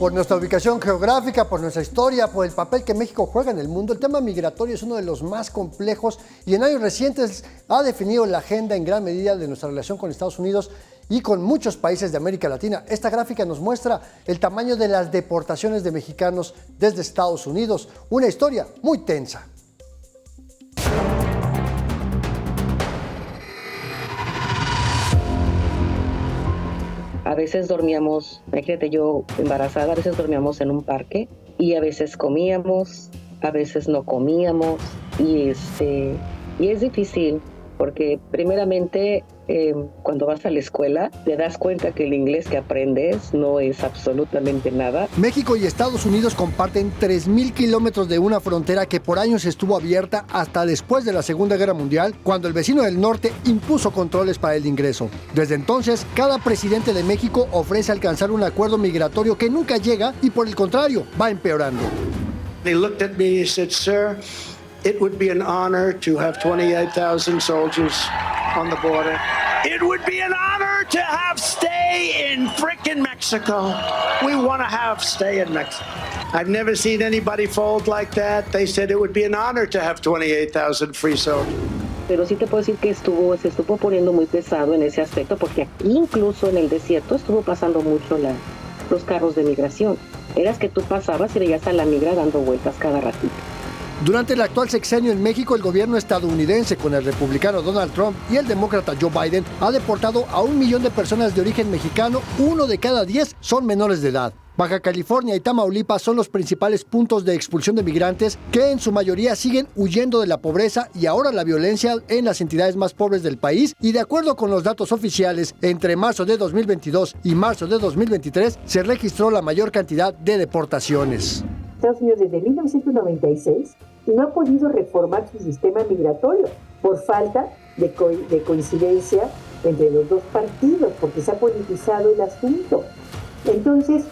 Por nuestra ubicación geográfica, por nuestra historia, por el papel que México juega en el mundo, el tema migratorio es uno de los más complejos y en años recientes ha definido la agenda en gran medida de nuestra relación con Estados Unidos y con muchos países de América Latina. Esta gráfica nos muestra el tamaño de las deportaciones de mexicanos desde Estados Unidos, una historia muy tensa. A veces dormíamos, imagínate yo embarazada, a veces dormíamos en un parque y a veces comíamos, a veces no comíamos y es difícil porque primeramente cuando vas a la escuela te das cuenta que el inglés que aprendes no es absolutamente nada. México y Estados Unidos comparten 3,000 kilómetros de una frontera que por años estuvo abierta hasta después de la Segunda Guerra Mundial, cuando el vecino del norte impuso controles para el ingreso. Desde entonces, cada presidente de México ofrece alcanzar un acuerdo migratorio que nunca llega y por el contrario, va empeorando. They looked at me and said, "Sir, it would be an honor to have 28,000 soldiers on the border. It would be an honor to have stay in frickin' Mexico. We want to have stay in Mexico." I've never seen anybody fold like that. They said it would be an honor to have 28,000 free soldiers. Pero sí te puedo decir que se estuvo poniendo muy pesado en ese aspecto porque aquí incluso en el desierto estuvo pasando mucho los carros de migración. Eras que tú pasabas y veías a la migra dando vueltas cada ratito. Durante el actual sexenio en México, el gobierno estadounidense con el republicano Donald Trump y el demócrata Joe Biden ha deportado a 1 millón de personas de origen mexicano. 1 de cada 10 son menores de edad. Baja California y Tamaulipas son los principales puntos de expulsión de migrantes que en su mayoría siguen huyendo de la pobreza y ahora la violencia en las entidades más pobres del país. Y de acuerdo con los datos oficiales, entre marzo de 2022 y marzo de 2023 se registró la mayor cantidad de deportaciones. Estados Unidos desde 1996 no ha podido reformar su sistema migratorio por falta de coincidencia entre los dos partidos, porque se ha politizado el asunto. Entonces,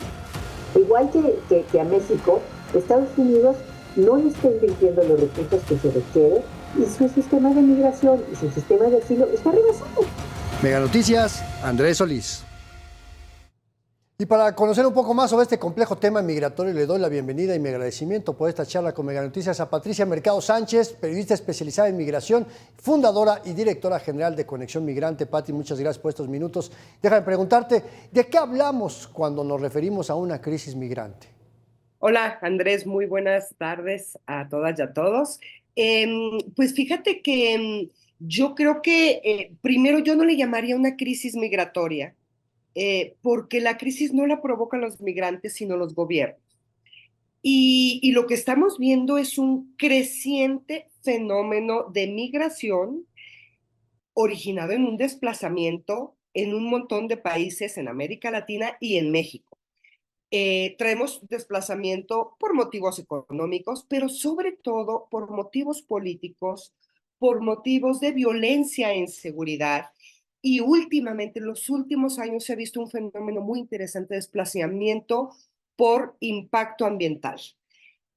igual que a México, Estados Unidos no le está invirtiendo los recursos que se requieren y su sistema de migración y su sistema de asilo está rebasado. Mega Noticias, Andrés Solís. Y para conocer un poco más sobre este complejo tema migratorio, le doy la bienvenida y mi agradecimiento por esta charla con Mega Noticias a Patricia Mercado Sánchez, periodista especializada en migración, fundadora y directora general de Conexión Migrante. Pati, muchas gracias por estos minutos. Déjame preguntarte, ¿de qué hablamos cuando nos referimos a una crisis migrante? Hola, Andrés, muy buenas tardes a todas y a todos. Pues fíjate que yo creo que primero yo no le llamaría una crisis migratoria, porque la crisis no la provocan los migrantes, sino los gobiernos. Y lo que estamos viendo es un creciente fenómeno de migración originado en un desplazamiento en un montón de países en América Latina y en México. Traemos desplazamiento por motivos económicos, pero sobre todo por motivos políticos, por motivos de violencia e inseguridad. Y últimamente, en los últimos años, se ha visto un fenómeno muy interesante de desplazamiento por impacto ambiental.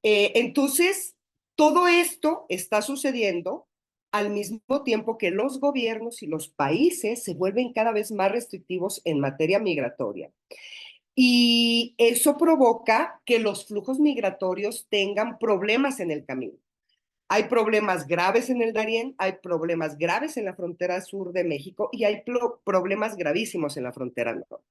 Entonces, todo esto está sucediendo al mismo tiempo que los gobiernos y los países se vuelven cada vez más restrictivos en materia migratoria. Y eso provoca que los flujos migratorios tengan problemas en el camino. Hay problemas graves en el Darién, hay problemas graves en la frontera sur de México y hay problemas gravísimos en la frontera norte.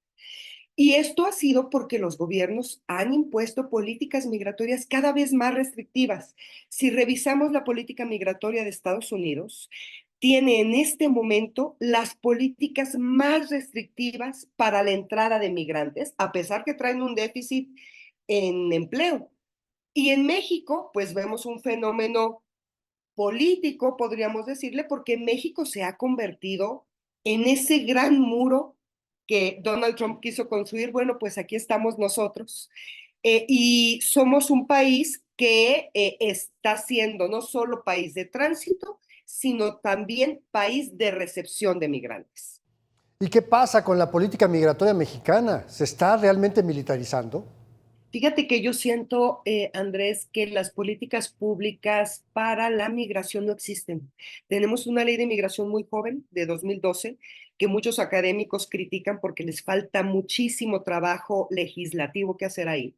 Y esto ha sido porque los gobiernos han impuesto políticas migratorias cada vez más restrictivas. Si revisamos la política migratoria de Estados Unidos, tiene en este momento las políticas más restrictivas para la entrada de migrantes, a pesar que traen un déficit en empleo. Y en México, pues vemos un fenómeno político, podríamos decirle, porque México se ha convertido en ese gran muro que Donald Trump quiso construir. Bueno, pues aquí estamos nosotros. Y somos un país que está siendo no solo país de tránsito, sino también país de recepción de migrantes. ¿Y qué pasa con la política migratoria mexicana? ¿Se está realmente militarizando? Fíjate que yo siento, Andrés, que las políticas públicas para la migración no existen. Tenemos una ley de migración muy joven, de 2012, que muchos académicos critican porque les falta muchísimo trabajo legislativo que hacer ahí.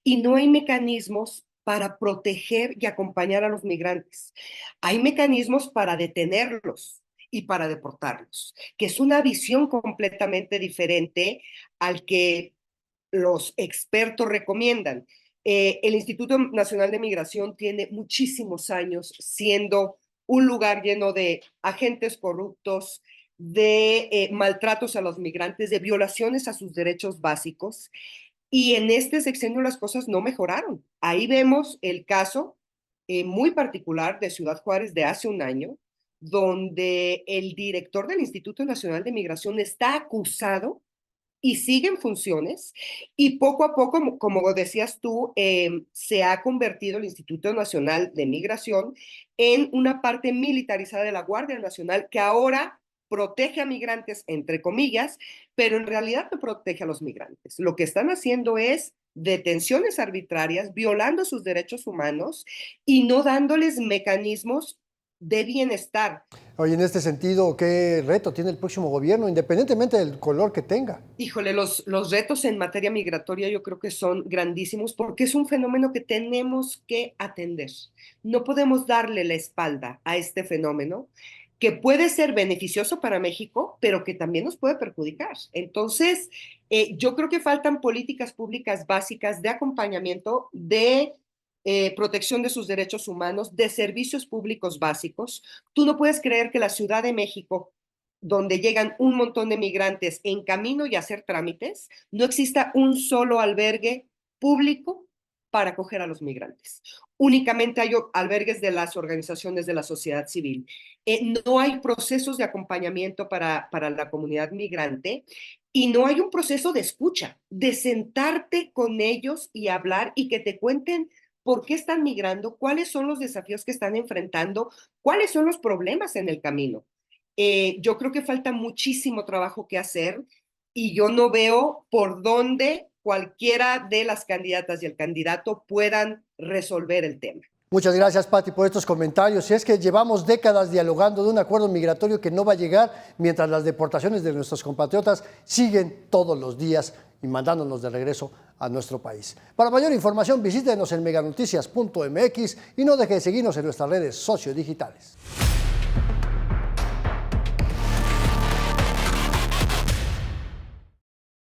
Y no hay mecanismos para proteger y acompañar a los migrantes. Hay mecanismos para detenerlos y para deportarlos, que es una visión completamente diferente al que los expertos recomiendan. El Instituto Nacional de Migración tiene muchísimos años siendo un lugar lleno de agentes corruptos, de maltratos a los migrantes, de violaciones a sus derechos básicos. Y en este sexenio las cosas no mejoraron. Ahí vemos el caso muy particular de Ciudad Juárez de hace un año, donde el director del Instituto Nacional de Migración está acusado y siguen funciones, y poco a poco, como decías tú, se ha convertido el Instituto Nacional de Migración en una parte militarizada de la Guardia Nacional que ahora protege a migrantes, entre comillas, pero en realidad no protege a los migrantes. Lo que están haciendo es detenciones arbitrarias, violando sus derechos humanos y no dándoles mecanismos de bienestar. Oye, en este sentido, ¿qué reto tiene el próximo gobierno, independientemente del color que tenga? Híjole, los retos en materia migratoria yo creo que son grandísimos porque es un fenómeno que tenemos que atender. No podemos darle la espalda a este fenómeno que puede ser beneficioso para México, pero que también nos puede perjudicar. Entonces, yo creo que faltan políticas públicas básicas de acompañamiento, de protección de sus derechos humanos, de servicios públicos básicos. Tú no puedes creer que la Ciudad de México, donde llegan un montón de migrantes en camino y hacer trámites, no exista un solo albergue público para acoger a los migrantes. Únicamente hay albergues de las organizaciones de la sociedad civil. No hay procesos de acompañamiento para la comunidad migrante y no hay un proceso de escucha, de sentarte con ellos y hablar y que te cuenten por qué están migrando, cuáles son los desafíos que están enfrentando, cuáles son los problemas en el camino. Yo creo que falta muchísimo trabajo que hacer y yo no veo por dónde cualquiera de las candidatas y el candidato puedan resolver el tema. Muchas gracias, Pati, por estos comentarios. Y es que llevamos décadas dialogando de un acuerdo migratorio que no va a llegar mientras las deportaciones de nuestros compatriotas siguen todos los días y mandándonos de regreso a nuestro país. Para mayor información, visítenos en meganoticias.mx y no deje de seguirnos en nuestras redes sociodigitales.